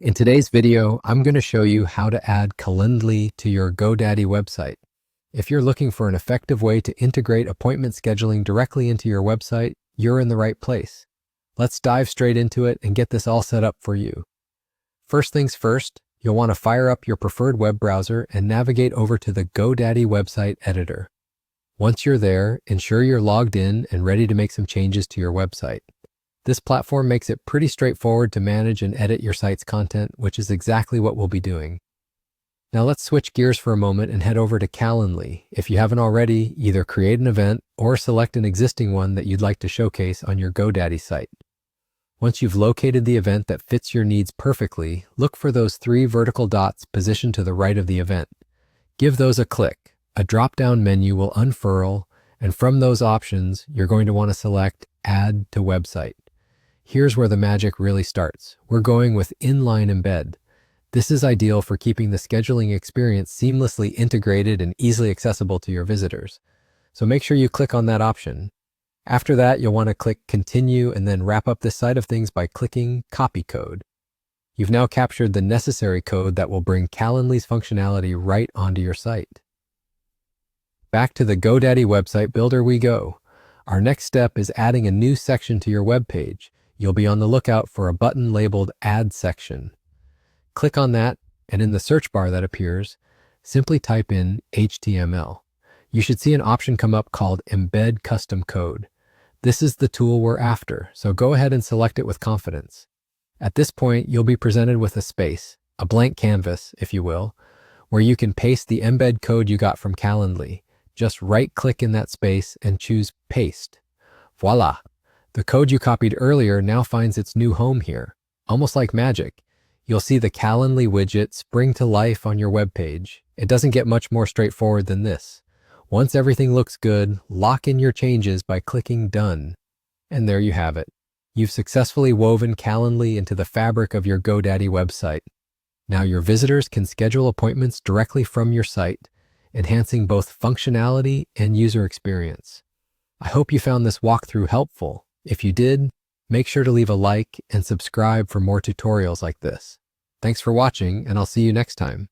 In today's video, I'm going to show you how to add Calendly to your GoDaddy website. If you're looking for an effective way to integrate appointment scheduling directly into your website, you're in the right place. Let's dive straight into it and get this all set up for you. First things first, you'll want to fire up your preferred web browser and navigate over to the GoDaddy website editor. Once you're there, ensure you're logged in and ready to make some changes to your website. This platform makes it pretty straightforward to manage and edit your site's content, which is exactly what we'll be doing. Now let's switch gears for a moment and head over to Calendly. If you haven't already, either create an event or select an existing one that you'd like to showcase on your GoDaddy site. Once you've located the event that fits your needs perfectly, look for those 3 vertical dots positioned to the right of the event. Give those a click. A drop-down menu will unfurl, and from those options, you're going to want to select Add to Website. Here's where the magic really starts. We're going with Inline Embed. This is ideal for keeping the scheduling experience seamlessly integrated and easily accessible to your visitors. So make sure you click on that option. After that, you'll want to click Continue and then wrap up this side of things by clicking Copy Code. You've now captured the necessary code that will bring Calendly's functionality right onto your site. Back to the GoDaddy website builder we go. Our next step is adding a new section to your web page. You'll be on the lookout for a button labeled Add Section. Click on that, and in the search bar that appears, simply type in HTML. You should see an option come up called Embed Custom Code. This is the tool we're after, so go ahead and select it with confidence. At this point, you'll be presented with a space, a blank canvas, if you will, where you can paste the embed code you got from Calendly. Just right-click in that space and choose Paste. Voila! The code you copied earlier now finds its new home here. Almost like magic, you'll see the Calendly widget spring to life on your web page. It doesn't get much more straightforward than this. Once everything looks good, lock in your changes by clicking Done. And there you have it. You've successfully woven Calendly into the fabric of your GoDaddy website. Now your visitors can schedule appointments directly from your site, enhancing both functionality and user experience. I hope you found this walkthrough helpful. If you did, make sure to leave a like and subscribe for more tutorials like this. Thanks for watching, and I'll see you next time.